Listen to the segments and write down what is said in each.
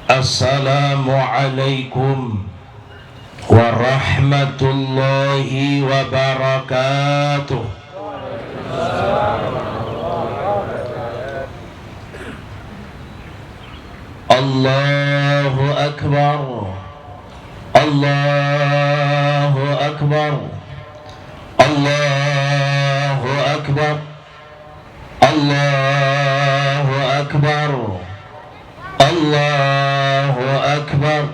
Assalamualaikum warahmatullahi wabarakatuh. Allahu Akbar, Allahu Akbar, Allahu Akbar, Allahu Akbar, Allahu Akbar,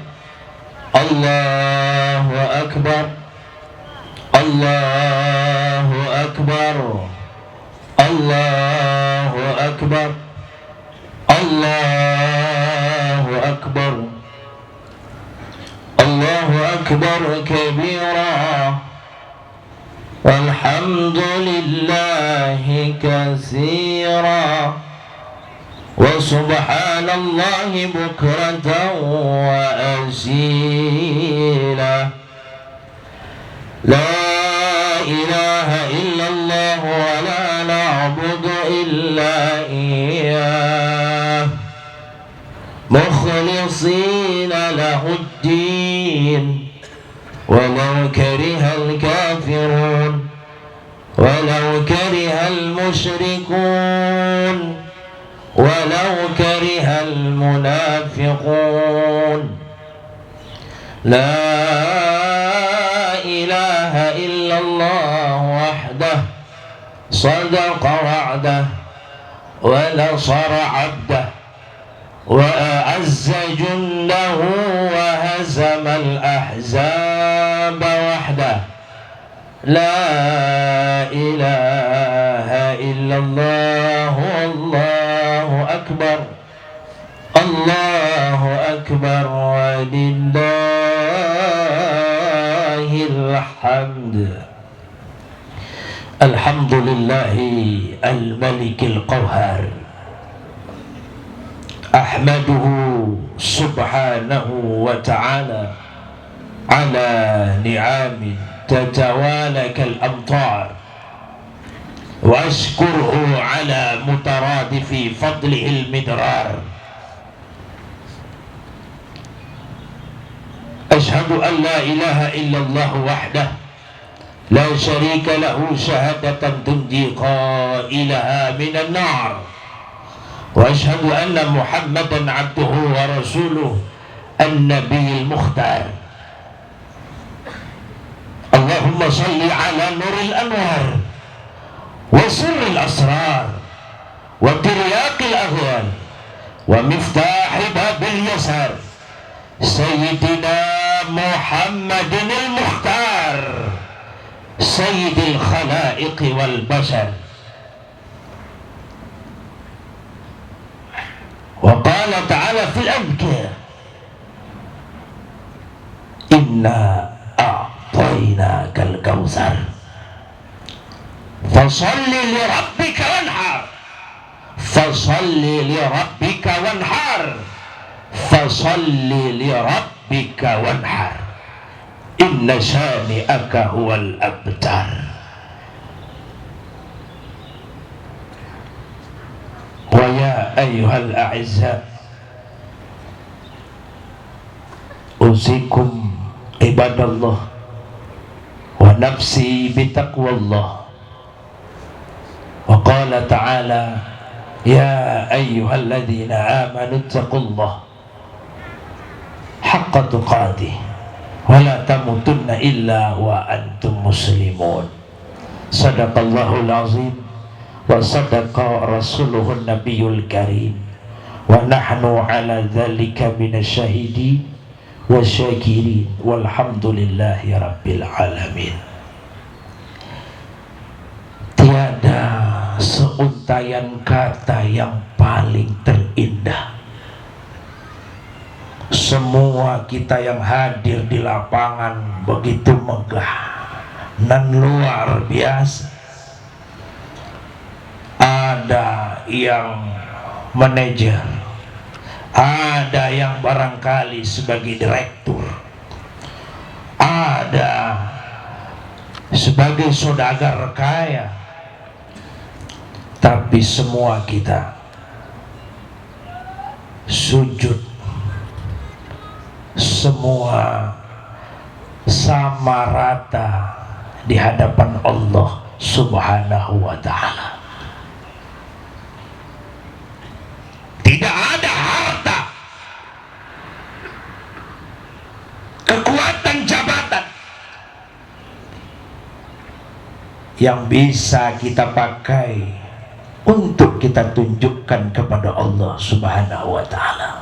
Allahu Akbar, Allahu Akbar, Allahu Akbar, Allahu Akbar, Allahu Akbar kabira, walhamdulillahi katsira, wa subhanallahi bukratan wa asila. La ilaha illallah wa la na'budu illa iyyah mukhlisina lahuddin walau karihal kafirun walau karihal musyrikun walau karihal munafiqun. La ilaha illallah wahdah sadaqa wa'dah wa nasara 'abdah wa a'azza jundahu wa hazama al-ahzaba wahdah. La ilaha illallah wallahu akbar, Allahu akbar walillahil hamd. Alhamdulillahi al-malikil qahhar, ahmaduhu subhanahu wa ta'ala ala ni'amin tatawala kal amtar, wa ashkuruhu ala mutaradifi fadlihi al-midrar. Ashhadu an la ilaha illallah wahdah la syarika lahu syahadatan tunji qailaha minan nar, wa ashhadu anna Muhammadan abduhu wa rasuluh an-nabiyil mukhtar. Allahumma salli ala nuril anwar wa sirril asrar wa tiryaqil aghwal wa miftahi babil yasar Sayyidina Muhammadin al-Mukhtar Sayyidil khalaiqi wal bashar. Wa qala ta'ala fil anbiya, inna a'tainakal kautsar fasalli li rabbika wanhar, fasalli li rabbika wanhar, fasalli li rabbika wanhar, inna syani'aka huwal abtar. Wa ya ayyuhal a'izza, usikum ibadallah wa nafsi bitaqwallah. Wa qala ta'ala, ya ayyuhalladzina amanu ittaqullah haqqa tuqatih wa la tamutunna illa wa antum muslimun. Sadaqallahul azim wa sadaqa rasuluhun nabiyul karim wa nahnu ala dhalika minasyahidin wa syakirin walhamdulillahi rabbil alamin. Tiada seuntayan kata yang paling terindah. Semua kita yang hadir di lapangan begitu megah dan luar biasa. Ada yang manajer, ada yang barangkali sebagai direktur, ada sebagai saudagar kaya. Tapi semua kita sujud, semua sama rata di hadapan Allah Subhanahu wa ta'ala. Tidak ada harta, kekuatan, jabatan yang bisa kita pakai untuk kita tunjukkan kepada Allah Subhanahu wa ta'ala.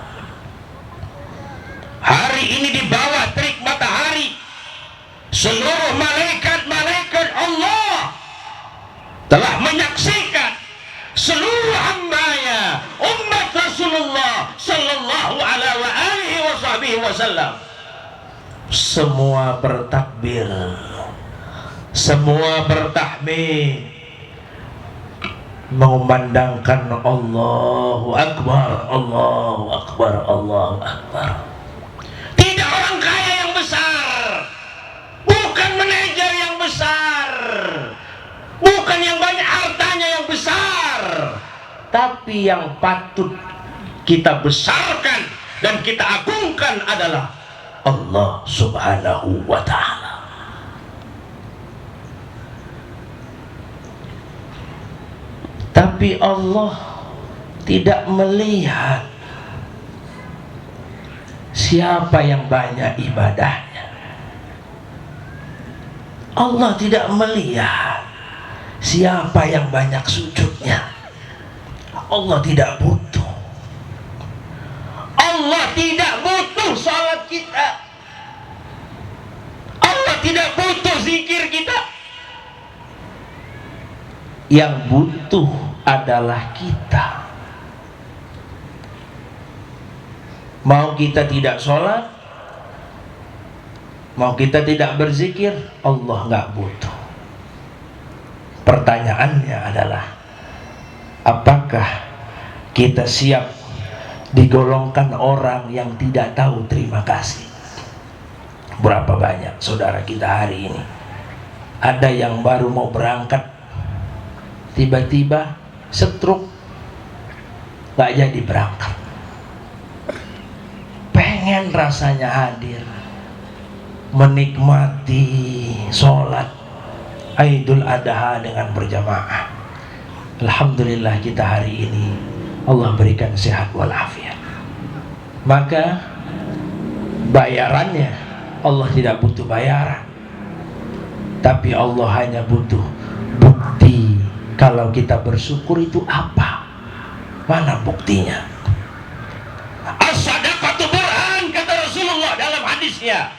Hari ini di bawah terik matahari, seluruh malaikat-malaikat Allah telah menyaksikan seluruh hambanya, umat Rasulullah sallallahu alaihi wasallam, semua bertakbir, semua bertahmid, mengumandangkan Allahu Akbar, Allahu Akbar, Allahu Akbar. Tidak orang kaya yang besar, bukan manajer yang besar, bukan yang banyak hartanya yang besar, tapi yang patut kita besarkan dan kita agungkan adalah Allah Subhanahu wa ta'ala. Tapi Allah tidak melihat siapa yang banyak ibadahnya. Allah tidak melihat siapa yang banyak sujudnya. Allah tidak butuh. Allah tidak butuh salat kita. Allah tidak butuh zikir kita. Yang butuh adalah kita. Mau kita tidak sholat, mau kita tidak berzikir, Allah nggak butuh. Pertanyaannya adalah, apakah kita siap digolongkan orang yang tidak tahu terima kasih? Berapa banyak saudara kita hari ini, ada yang baru mau berangkat, tiba-tiba stroke, nggak jadi berangkat. Pengen rasanya hadir, menikmati sholat Idul Adha dengan berjamaah. Alhamdulillah kita hari ini Allah berikan sehat walafiat. Maka bayarannya Allah tidak butuh bayaran, tapi Allah hanya butuh bukti. Kalau kita bersyukur itu apa? Mana buktinya? As-sadaqatu burhan, kata Rasulullah dalam hadisnya.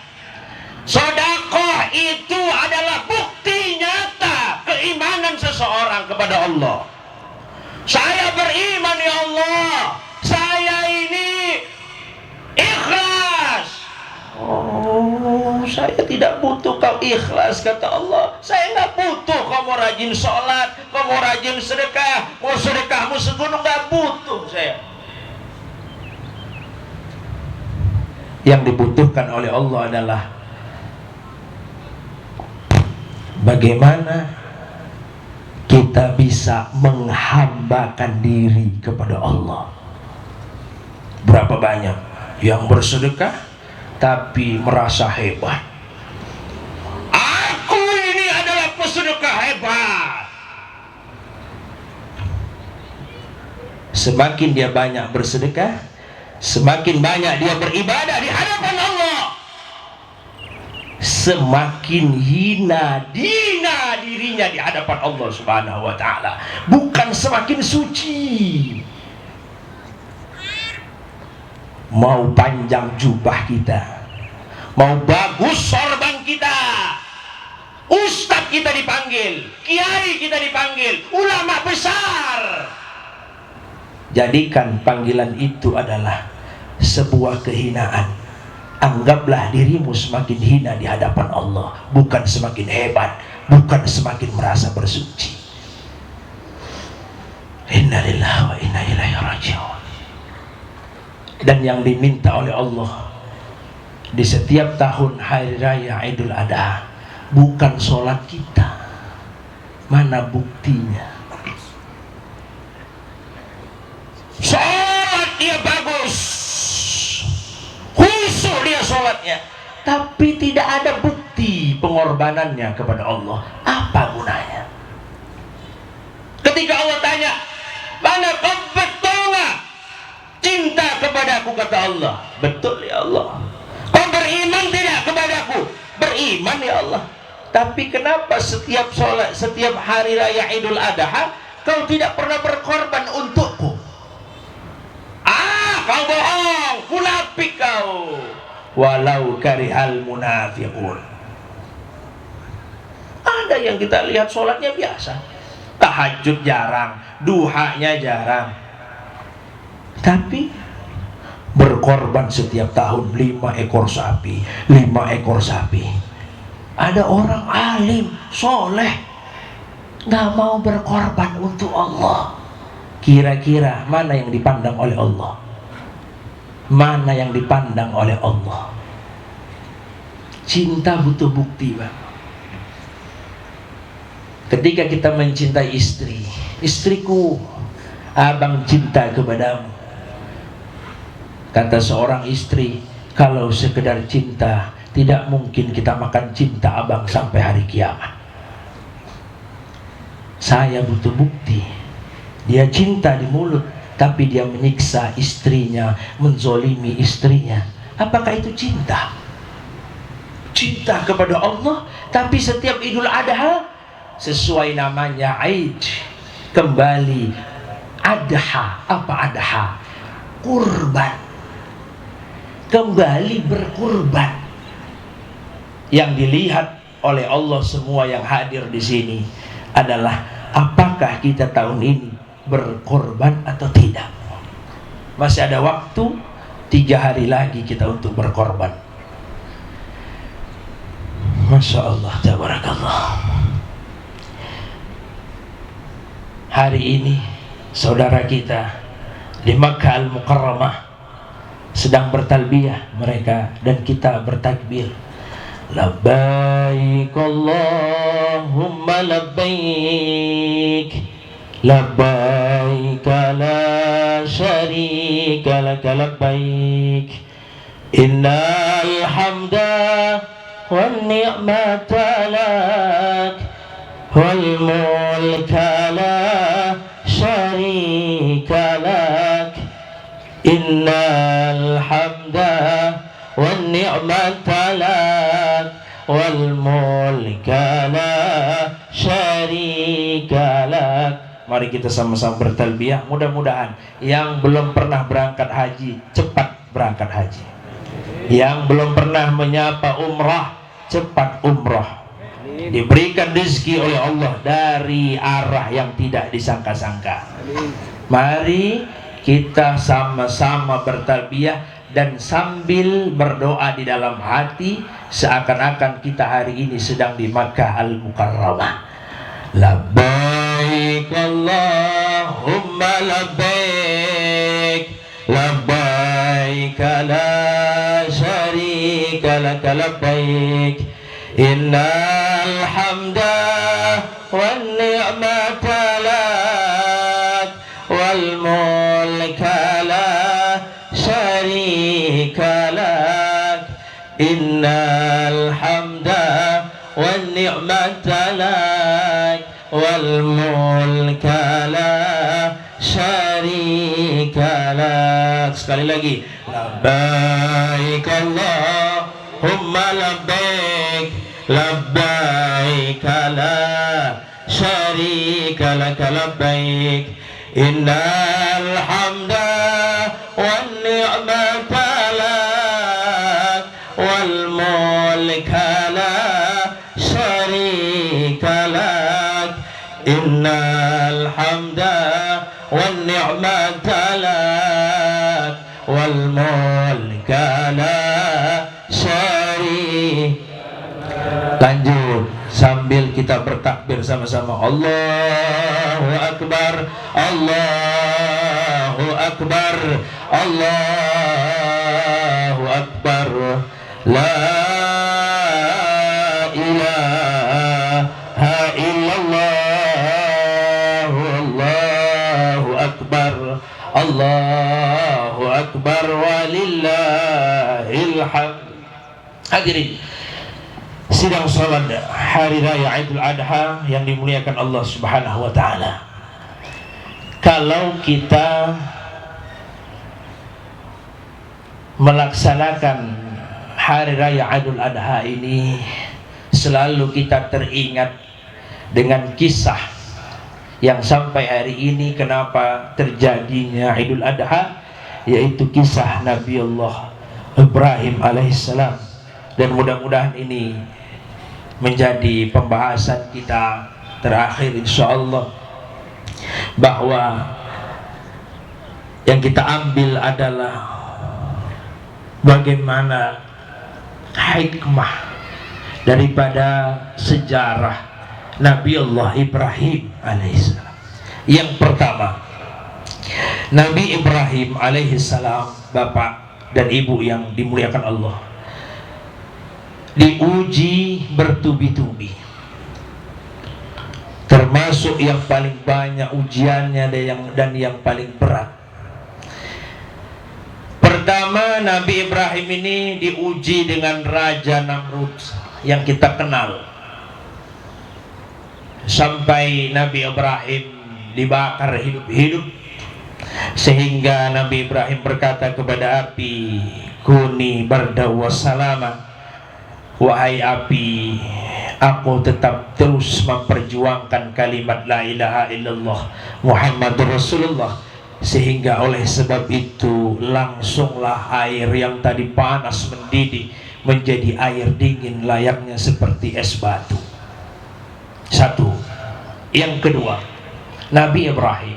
Sedekah itu adalah bukti nyata keimanan seseorang kepada Allah. Saya beriman ya Allah, saya ini ikhlas. Oh, saya tidak butuh kau ikhlas, kata Allah. Saya nggak butuh kamu rajin sholat, kamu rajin sedekah, mau sedekahmu segunung, nggak butuh saya. Yang dibutuhkan oleh Allah adalah bagaimana kita bisa menghambakan diri kepada Allah. Berapa banyak yang bersedekah tapi merasa hebat. Aku ini adalah pesedekah hebat. Semakin dia banyak bersedekah, semakin banyak dia beribadah di hadapan Allah, semakin hina dirinya di hadapan Allah Subhanahu wa ta'ala, bukan semakin suci. Mau panjang jubah kita, mau bagus sorban kita, ustadz kita dipanggil, kiai kita dipanggil, ulama besar, jadikan panggilan itu adalah sebuah kehinaan. Anggaplah dirimu semakin hina di hadapan Allah, bukan semakin hebat, bukan semakin merasa bersuci. Inna lillahi wa inna ilaihi raji'un. Dan yang diminta oleh Allah di setiap tahun hari raya Idul Adha bukan sholat kita. Mana buktinya? Sholat dia bagus, sholatnya, tapi tidak ada bukti pengorbanannya kepada Allah. Apa gunanya? Ketika Allah tanya, mana kau betul nggak cinta kepadaku, kata Allah, betul ya Allah. Kau beriman tidak kepadaku? Beriman ya Allah. Tapi kenapa setiap sholat, setiap hari raya Idul Adha, kau tidak pernah berkorban untukku? Kau bohong, munafik kau. Walau karihal munafiqun. Ada yang kita lihat sholatnya biasa, tahajud jarang, duhanya jarang, tapi berkorban setiap tahun 5 ekor sapi, 5 ekor sapi. Ada orang alim, soleh, nggak mau berkorban untuk Allah. Kira-kira mana yang dipandang oleh Allah? Mana yang dipandang oleh Allah? Cinta butuh bukti, Pak. Ketika kita mencintai istri, istriku, abang cinta kepadamu. Kata seorang istri, kalau sekedar cinta, tidak mungkin kita makan cinta abang sampai hari kiamat. Saya butuh bukti. Dia cinta di mulut, tapi dia menyiksa istrinya, menzolimi istrinya. Apakah itu cinta? Cinta kepada Allah, tapi setiap Idul Adha sesuai namanya Aid, kembali Adha. Apa Adha? Kurban. Kembali berkurban. Yang dilihat oleh Allah semua yang hadir di sini adalah apakah kita tahun ini berkorban atau tidak. Masih ada waktu 3 hari lagi kita untuk berkorban. Masya Allah, tabarakallah. Hari ini saudara kita di Makkah Al-Mukarramah sedang bertalbiyah mereka, dan kita bertakbir. Labbaik Allahumma labbaik, labbaik la syarika laka labbaik, innal hamda wan ni'mata lak, wal mulka la syarika lak, innal hamda wan ni'mata lak, wal mulka la syarika lak. Mari kita sama-sama bertalbiyah. Mudah-mudahan yang belum pernah berangkat haji cepat berangkat haji. Yang belum pernah menyapa umrah cepat umrah. Diberikan rezeki oleh Allah dari arah yang tidak disangka-sangka. Mari kita sama-sama bertalbiyah dan sambil berdoa di dalam hati, seakan-akan kita hari ini sedang di Makkah Al-Mukarramah. Labbaik Allahumma labbaik, labbaik la syarika laka labbaik, innal hamda wan ni'mata lak, wal mulka la syarika lak, innal hamda wan ni'mata lak, wal mulka la syarika lak. Sekali lagi, labbaik Allahumma labbaik, labbaik la syarika laka labbaik, innal hamda wan ni'mata lak, wal mulka la syarika lak, innal hamda wan ni'mata lak, wal mulka la syarika. Lanjut sambil kita bertakbir sama-sama. Allahu Akbar, Allahu Akbar, Allahu Akbar, la ilaha illallah, Allahu Akbar, Allahu Akbar, walillahil hamd. Hadirin sidang salat hari raya Idul Adha yang dimuliakan Allah Subhanahu wa taala. Kalau kita melaksanakan hari raya Idul Adha ini, selalu kita teringat dengan kisah yang sampai hari ini kenapa terjadinya Idul Adha, yaitu kisah Nabi Allah Ibrahim alaihissalam. Dan mudah-mudahan ini menjadi pembahasan kita terakhir insyaallah, bahwa yang kita ambil adalah bagaimana hikmah daripada sejarah Nabi Allah Ibrahim alaihissalam. Yang pertama, Nabi Ibrahim alaihissalam, bapak dan ibu yang dimuliakan Allah, diuji bertubi-tubi. Termasuk yang paling banyak ujiannya dan yang paling berat. Pertama, Nabi Ibrahim ini diuji dengan Raja Namrud yang kita kenal. Sampai Nabi Ibrahim dibakar hidup-hidup, sehingga Nabi Ibrahim berkata kepada api, "Kuni barda wa salama." Wahai api, aku tetap terus memperjuangkan kalimat la ilaha illallah Muhammadur Rasulullah. Sehingga oleh sebab itu langsunglah air yang tadi panas mendidih menjadi air dingin layaknya seperti es batu. Satu. Yang kedua, Nabi Ibrahim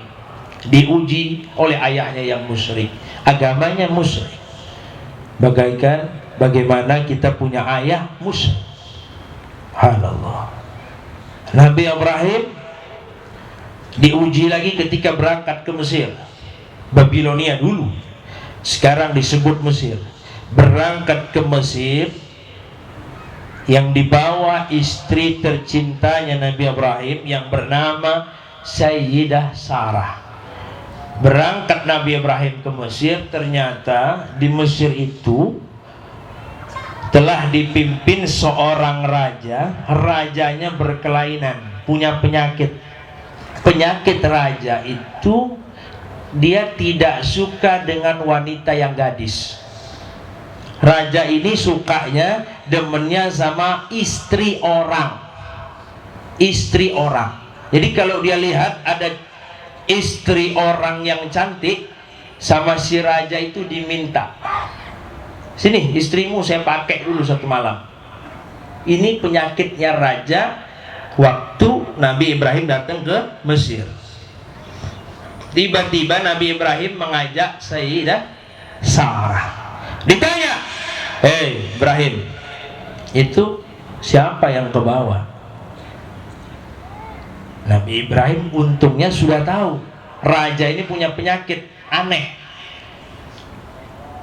diuji oleh ayahnya yang musyrik, agamanya musyrik. Bagaimana kita punya ayah musyrik. Subhanallah. Nabi Ibrahim diuji lagi ketika berangkat ke Mesir, Babilonia dulu, sekarang disebut Mesir. Berangkat ke Mesir, yang dibawa istri tercintanya Nabi Ibrahim yang bernama Sayyidah Sarah. Berangkat Nabi Ibrahim ke Mesir, ternyata di Mesir itu telah dipimpin seorang raja. Rajanya berkelainan, punya penyakit. Penyakit raja itu, dia tidak suka dengan wanita yang gadis. Raja ini sukanya, demennya sama istri orang. Istri orang. Jadi kalau dia lihat ada istri orang yang cantik, sama si raja itu diminta, "Sini istrimu saya pakai dulu satu malam." Ini penyakitnya raja waktu Nabi Ibrahim datang ke Mesir. Tiba-tiba Nabi Ibrahim mengajak Sayyidah Sarah. Ditanya, "Hei Ibrahim, itu siapa yang ke bawah?" Nabi Ibrahim untungnya sudah tahu raja ini punya penyakit aneh.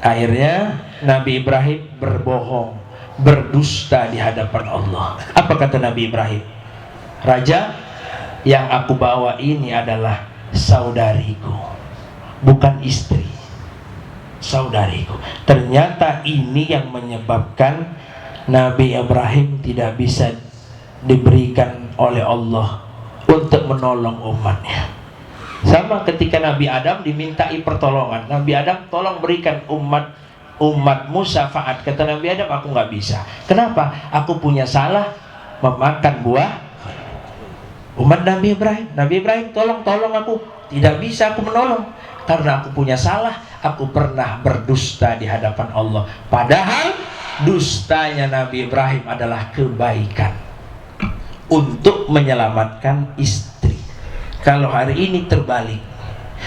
Akhirnya Nabi Ibrahim berbohong, berdusta di hadapan Allah. Apa kata Nabi Ibrahim? "Raja, yang aku bawa ini adalah saudariku, bukan istri. Saudariku." Ternyata ini yang menyebabkan Nabi Ibrahim tidak bisa diberikan oleh Allah untuk menolong umatnya. Sama ketika Nabi Adam dimintai pertolongan, Nabi Adam, "Tolong berikan umatmu syafaat." Kata Nabi Adam, "Aku nggak bisa." Kenapa? "Aku punya salah memakan buah." Umat Nabi Ibrahim, Nabi Ibrahim, tolong aku." "Tidak bisa aku menolong, karena aku punya salah. Aku pernah berdusta di hadapan Allah." Padahal dustanya Nabi Ibrahim adalah kebaikan untuk menyelamatkan istri. Kalau hari ini terbalik,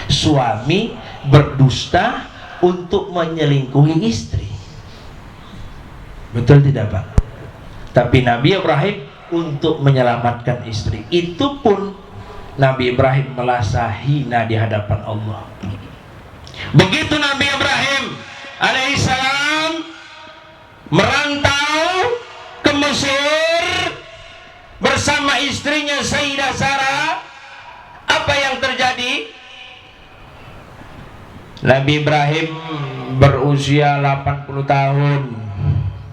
suami berdusta untuk menyelingkuhi istri. Betul tidak Pak? Tapi Nabi Ibrahim untuk menyelamatkan istri. Itu pun Nabi Ibrahim merasa hina di hadapan Allah. Begitu Nabi Ibrahim alaihissalam merantau ke Mesir bersama istrinya Sayyidah Sarah, apa yang terjadi? Nabi Ibrahim berusia 80 tahun.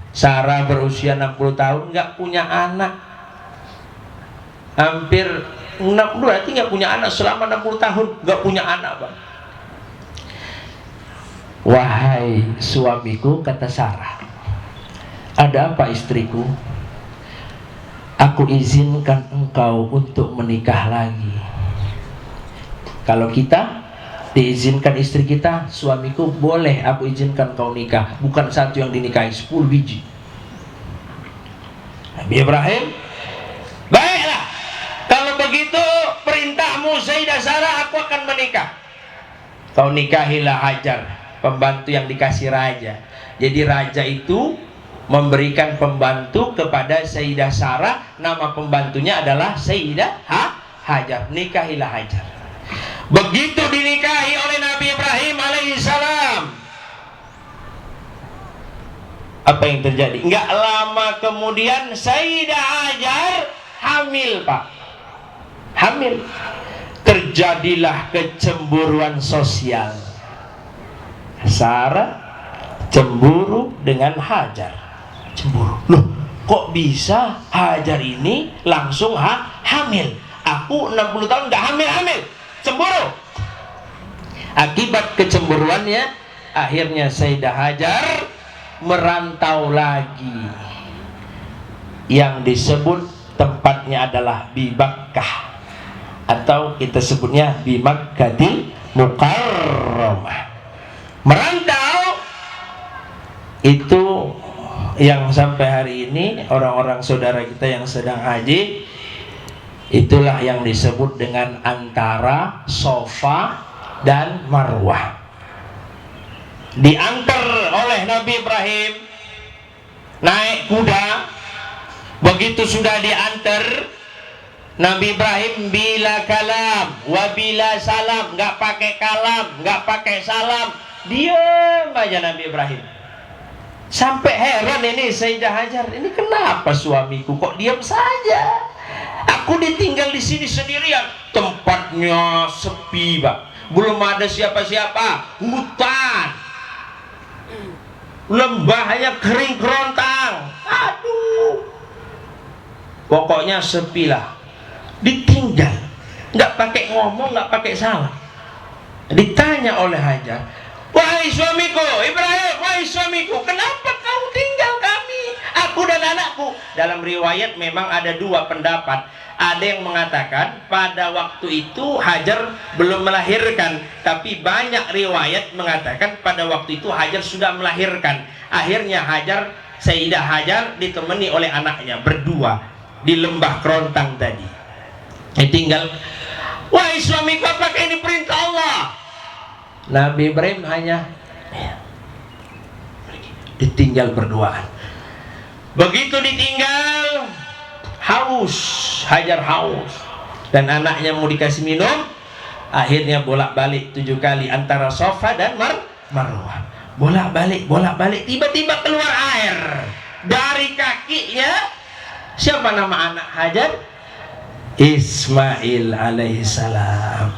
Sarah berusia 60 tahun nggak punya anak. Hampir 60 berarti nggak punya anak selama 60 tahun, nggak punya anak, Bang. Wahai suamiku, kata Sarah, ada apa istriku? Aku izinkan engkau untuk menikah lagi. Kalau kita diizinkan istri kita, suamiku boleh aku izinkan kau nikah. Bukan satu yang dinikahi, 10 biji. Nabi Ibrahim, baiklah, kalau begitu perintahmu Sayyidah Sarah, aku akan menikah. Kau nikahilah Hajar, pembantu yang dikasih raja. Jadi raja itu memberikan pembantu kepada Sayyidah Sarah. Nama pembantunya adalah Sayyidah Hajar. Nikahilah Hajar. Begitu dinikahi oleh Nabi Ibrahim alaihissalam, apa yang terjadi? Nggak lama kemudian Sayyidah Hajar hamil, Pak. Hamil. Terjadilah kecemburuan sosial. Sarah cemburu dengan Hajar. Cemburu. Loh, kok bisa Hajar ini langsung hamil? Aku 60 tahun nggak hamil-hamil. Cemburu. Akibat kecemburuannya, akhirnya Sayyidah Hajar merantau lagi. Yang disebut tempatnya adalah di Makkah, atau kita sebutnya di Makkatil Mukarramah. Merantau itu yang sampai hari ini orang-orang saudara kita yang sedang haji, itulah yang disebut dengan antara Safa dan Marwah. Diantar oleh Nabi Ibrahim naik kuda. Begitu sudah diantar, Nabi Ibrahim bila kalam wa bila salam, nggak pakai kalam, nggak pakai salam, diam aja Nabi Ibrahim. Sampai heran ini Sayyidah Hajar, ini kenapa suamiku kok diam saja? Aku ditinggal di sini sendirian. Tempatnya sepi, Pak. Belum ada siapa-siapa. Hutan. Lembahnya kering kerontang. Aduh. Pokoknya sepi lah. Ditinggal. Nggak pakai ngomong, nggak pakai salam. Ditanya oleh Hajar, wahai suamiku, Ibrahim, wahai suamiku, kenapa kau tinggal kami, aku dan anakku? Dalam riwayat memang ada dua pendapat. Ada yang mengatakan pada waktu itu Hajar belum melahirkan, tapi banyak riwayat mengatakan pada waktu itu Hajar sudah melahirkan. Akhirnya Sayyidah Hajar ditemani oleh anaknya berdua di lembah kerontang tadi. Tinggal, wahai suamiku, apakah ini perintah Allah? Nabi Ibrahim hanya ditinggal berduaan. Begitu ditinggal, haus, Hajar haus, dan anaknya mau dikasih minum. Akhirnya bolak-balik 7 kali antara Safa dan Marwah. Bolak-balik. Tiba-tiba keluar air dari kakinya. Siapa nama anak Hajar? Ismail alaihissalam.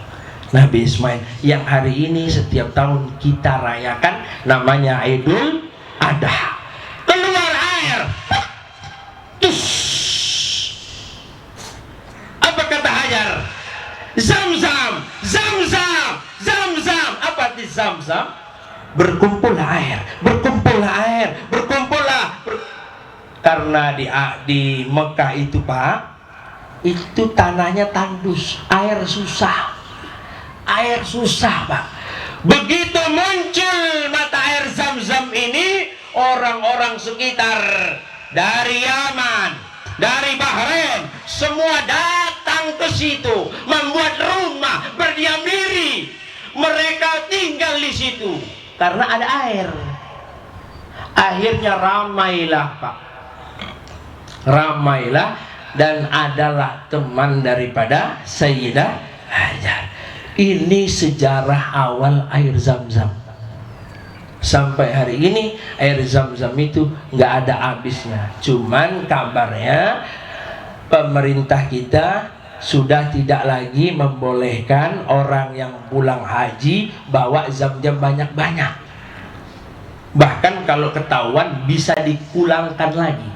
Nabi Ismail yang hari ini setiap tahun kita rayakan, namanya Idul Adha. Keluar air. Apa kata Hajar? Zam-zam, zam-zam, zam-zam. Apa arti zam-zam? Berkumpullah air, berkumpullah air, berkumpullah. Karena di Mekah itu, Pak, itu tanahnya tandus, air susah, Pak. Begitu muncul mata air Zam-Zam ini, orang-orang sekitar dari Yaman, dari Bahrain, semua datang ke situ, membuat rumah, berdiam diri. Mereka tinggal di situ karena ada air. Akhirnya ramailah, Pak. Ramailah, dan adalah teman daripada Sayyidah Hajar. Ini sejarah awal air Zam-Zam. Sampai hari ini air Zam-Zam itu nggak ada habisnya. Cuman kabarnya pemerintah kita sudah tidak lagi membolehkan orang yang pulang haji bawa Zam-Zam banyak-banyak. Bahkan kalau ketahuan bisa dipulangkan lagi.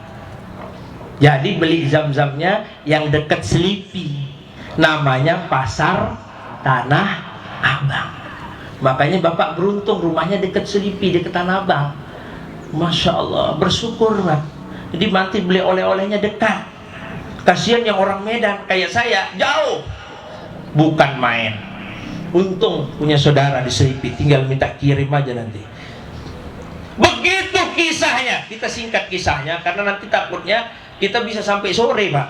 Jadi beli zam-zamnya yang dekat Selipi, namanya Pasar Tanah Abang. Makanya bapak beruntung rumahnya dekat Selipi, dekat Tanah Abang. Masya Allah, bersyukur Pak. Jadi nanti beli oleh-olehnya dekat. Kasihan yang orang Medan kayak saya, jauh. Bukan main. Untung punya saudara di Selipi, tinggal minta kirim aja nanti. Begitu kisahnya. Kita singkat kisahnya karena nanti takutnya kita bisa sampai sore Pak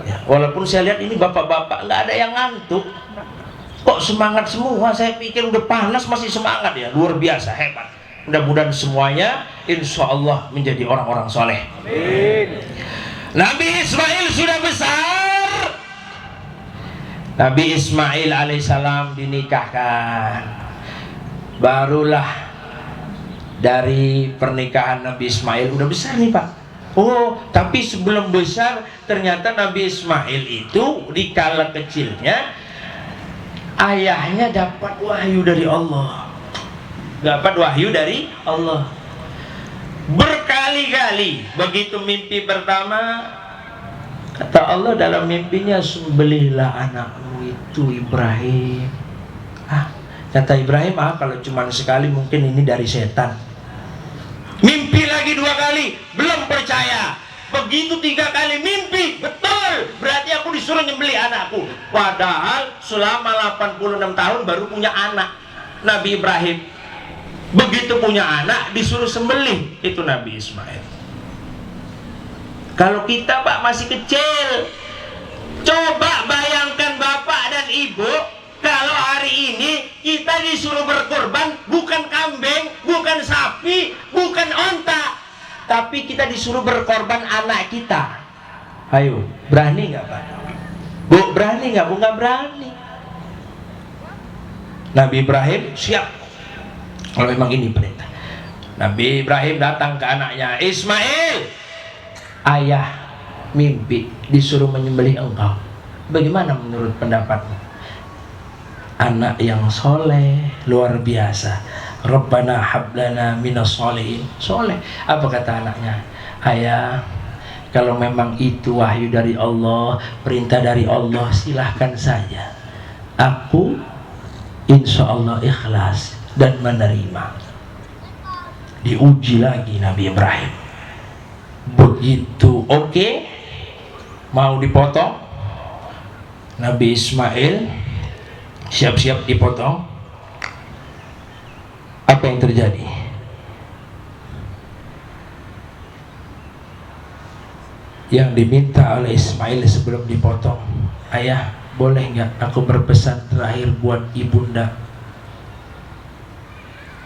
ya, walaupun saya lihat ini bapak-bapak nggak ada yang ngantuk, kok semangat semua. Saya pikir udah panas masih semangat ya, luar biasa, hebat. Mudah-mudahan semuanya insya Allah menjadi orang-orang soleh. Amin. Nabi Ismail sudah besar. Nabi Ismail alaihissalam dinikahkan. Barulah dari pernikahan Nabi Ismail udah besar nih Pak. Oh, tapi sebelum besar ternyata Nabi Ismail itu di kala kecilnya ayahnya dapat wahyu dari Allah. Dapat wahyu dari Allah. Berkali-kali begitu mimpi pertama, kata Allah dalam mimpinya, sembelihlah anakmu itu Ibrahim. Kata Ibrahim, kalau cuma sekali mungkin ini dari setan. Mimpi lagi 2 kali, belum percaya. Begitu 3 kali mimpi, betul, berarti aku disuruh nyembelih anakku. Padahal selama 86 tahun baru punya anak Nabi Ibrahim. Begitu punya anak disuruh sembelih, itu Nabi Ismail. Kalau kita Pak masih kecil, coba bayangkan bapak dan ibu kalau hari ini kita disuruh berkorban, bukan kambing, bukan sapi, bukan onta, tapi kita disuruh berkorban anak kita. Ayo, berani nggak Pak? Bu, berani nggak? Bu, nggak berani. Nabi Ibrahim siap. Kalau memang ini perintah. Nabi Ibrahim datang ke anaknya, Ismail, ayah mimpi disuruh menyembelih engkau. Bagaimana menurut pendapatmu? Anak yang soleh, luar biasa. Rabbana hablana minas solehin. Soleh. Apa kata anaknya? Ayah, kalau memang itu wahyu dari Allah, perintah dari Allah, silahkan saja. Aku insya Allah ikhlas dan menerima. Diuji lagi Nabi Ibrahim. Begitu oke, mau dipotong, Nabi Ismail siap-siap dipotong. Apa yang terjadi? Yang diminta oleh Ismail sebelum dipotong, ayah, boleh nggak aku berpesan terakhir buat ibunda?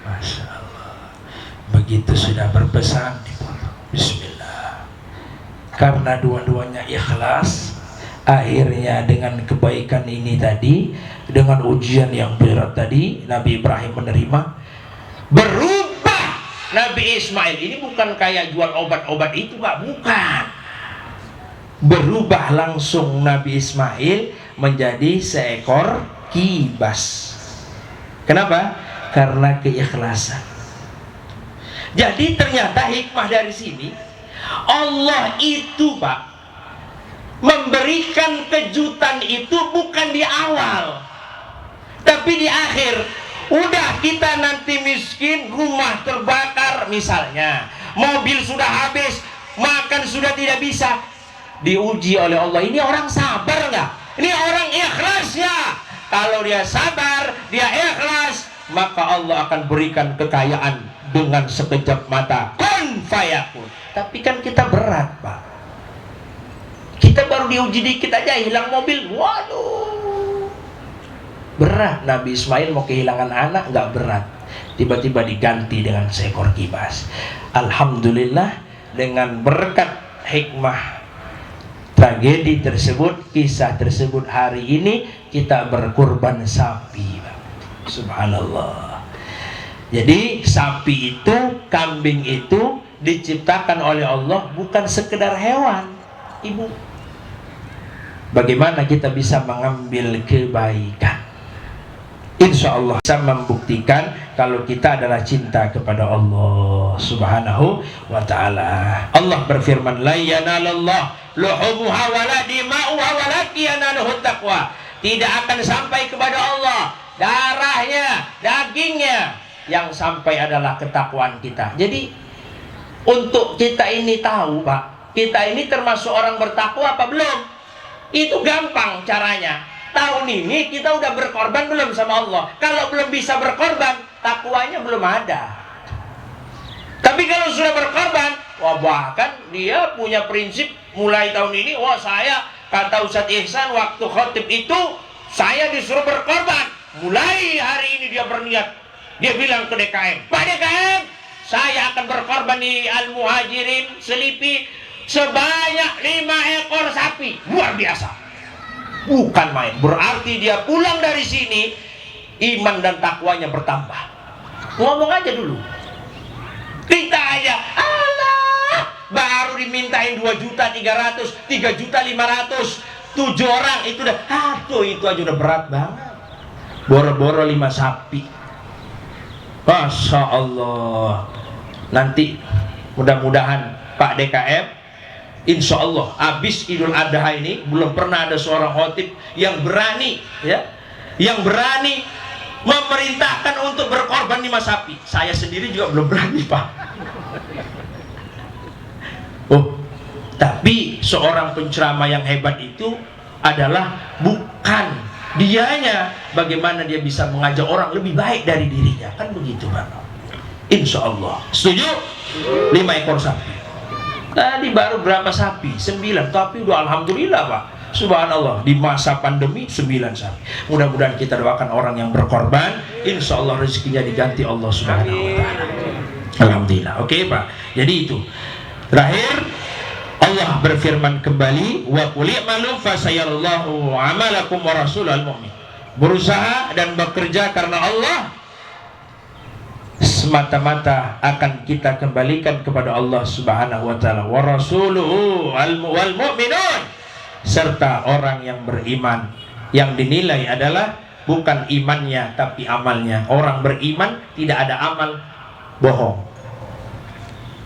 Masya Allah. Begitu sudah berpesan, dipotong. Bismillah. Karena dua-duanya ikhlas, akhirnya dengan kebaikan ini tadi, dengan ujian yang berat tadi, Nabi Ibrahim menerima. Berubah Nabi Ismail ini bukan kayak jual obat-obat itu Pak, bukan. Berubah langsung Nabi Ismail menjadi seekor kibas. Kenapa? Karena keikhlasan. Jadi ternyata hikmah dari sini, Allah itu Pak memberikan kejutan itu bukan di awal, tapi di akhir. Udah kita nanti miskin, rumah terbakar misalnya, mobil sudah habis, makan sudah tidak bisa, diuji oleh Allah. Ini orang sabar nggak? Ini orang ikhlas ya. Kalau dia sabar, dia ikhlas, maka Allah akan berikan kekayaan dengan sekejap mata. Kun fayakun. Tapi kan kita berat Pak. Kita baru diuji dikit aja hilang mobil, waduh, berat. Nabi Ismail mau kehilangan anak nggak berat, tiba-tiba diganti dengan seekor kibas. Alhamdulillah, dengan berkat hikmah tragedi tersebut, kisah tersebut, hari ini kita berkurban sapi. Subhanallah. Jadi sapi itu, kambing itu diciptakan oleh Allah bukan sekedar hewan. Ibu, bagaimana kita bisa mengambil kebaikan? Insya Allah bisa membuktikan kalau kita adalah cinta kepada Allah Subhanahu wa ta'ala. Allah berfirman, la yanalallah luhumuha wala dima'uha walakin yanaluhut taqwa. Tidak akan sampai kepada Allah darahnya, dagingnya, yang sampai adalah ketakwaan kita. Jadi untuk kita ini tahu, Pak, kita ini termasuk orang bertakwa apa belum? Itu gampang caranya. Tahun ini kita udah berkorban belum sama Allah? Kalau belum bisa berkorban, takwanya belum ada. Tapi kalau sudah berkorban, wah, bahkan dia punya prinsip mulai tahun ini, wah, saya, kata Ustadz Ihsan waktu khotib itu, saya disuruh berkorban. Mulai hari ini dia berniat. Dia bilang ke DKM, Pak DKM, saya akan berkorban di Al-Muhajirin Selipi sebanyak 5 ekor sapi. Luar biasa. Bukan main. Berarti dia pulang dari sini, iman dan takwanya bertambah. Ngomong aja dulu. Kita aja, alah, baru dimintain 2.300.000, 3.500.000, 7 orang itu udah, aduh, itu aja udah berat banget. Boro-boro 5 sapi. Masya Allah. Nanti mudah-mudahan Pak DKM, insya Allah habis Idul Adha ini belum pernah ada seorang khotib yang berani, ya, yang berani memerintahkan untuk berkorban 5 sapi. Saya sendiri juga belum berani, Pak. Oh, tapi seorang penceramah yang hebat itu adalah bukan dianya, bagaimana dia bisa mengajak orang lebih baik dari dirinya, kan begitu, Pak. Insya Allah. Setuju? 5 ekor sapi. Tadi baru berapa sapi? 9, tapi udah alhamdulillah, Pak. Subhanallah, di masa pandemi 9 sapi. Mudah-mudahan kita doakan orang yang berkorban, insya Allah rezekinya diganti Allah Subhanahu wa ta'ala. Alhamdulillah. Oke, Pak. Jadi itu. Terakhir, Allah berfirman kembali, wa qul i'malu fasayarallahu 'amalakum wa rasulul mu'min. Berusaha dan bekerja karena Allah semata-mata akan kita kembalikan kepada Allah Subhanahu wa ta'ala, wa rasuluhu wal mu'minun, serta orang yang beriman. Yang dinilai adalah bukan imannya tapi amalnya. Orang beriman tidak ada amal, bohong.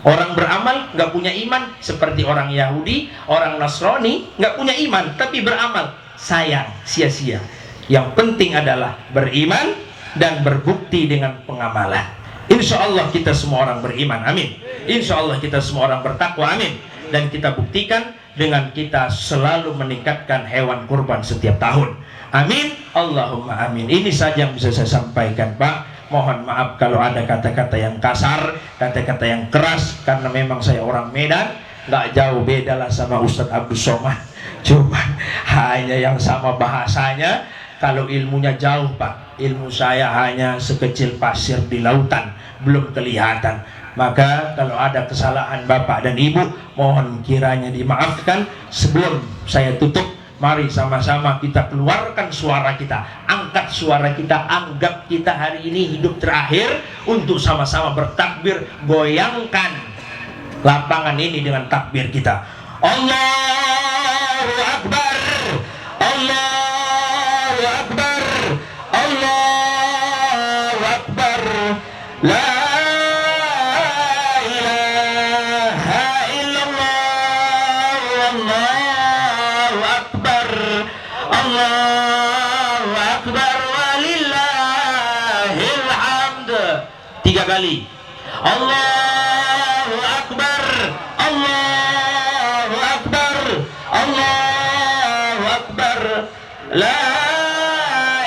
Orang beramal nggak punya iman, seperti orang Yahudi, orang Nasrani nggak punya iman tapi beramal, sayang, sia-sia. Yang penting adalah beriman dan berbukti dengan pengamalan. Insya Allah kita semua orang beriman, amin. Insya Allah kita semua orang bertakwa, amin. Dan kita buktikan dengan kita selalu meningkatkan hewan kurban setiap tahun, amin. Allahumma amin. Ini saja yang bisa saya sampaikan, Pak. Mohon maaf kalau ada kata-kata yang kasar, kata-kata yang keras, karena memang saya orang Medan, nggak jauh beda lah sama Ustadz Abdul Somad. Cuma hanya yang sama bahasanya. Kalau ilmunya jauh, Pak. Ilmu saya hanya sekecil pasir di lautan, belum kelihatan. Maka kalau ada kesalahan Bapak dan Ibu, mohon kiranya dimaafkan. Sebelum saya tutup, mari sama-sama kita keluarkan suara kita, angkat suara kita, anggap kita hari ini hidup terakhir untuk sama-sama bertakbir, goyangkan lapangan ini dengan takbir kita. Allahu Akbar, Allahu Akbar, Allahu Akbar, la kali. Allahu Akbar, Allahu Akbar, Allahu Akbar, la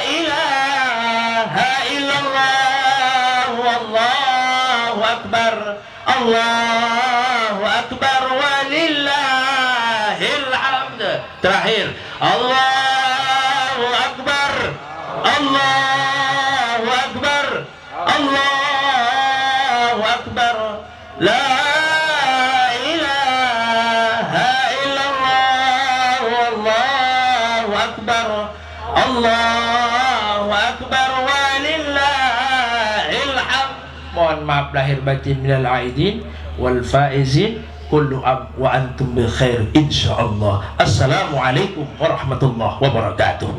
ilaha illallah, Allahu Akbar, Allahu Akbar, walillahil hamd. Terakhir, Allahu Akbar, Allahu Akbar, Allah Akbar, la ilaha illallah, wallahu akbar, Allahu akbar, walillahil hamd. Mohon maaf lahir batin minal aidin wal faizin, kullu am wa antum bi khair insyaallah. Assalamualaikum warahmatullahi wabarakatuh.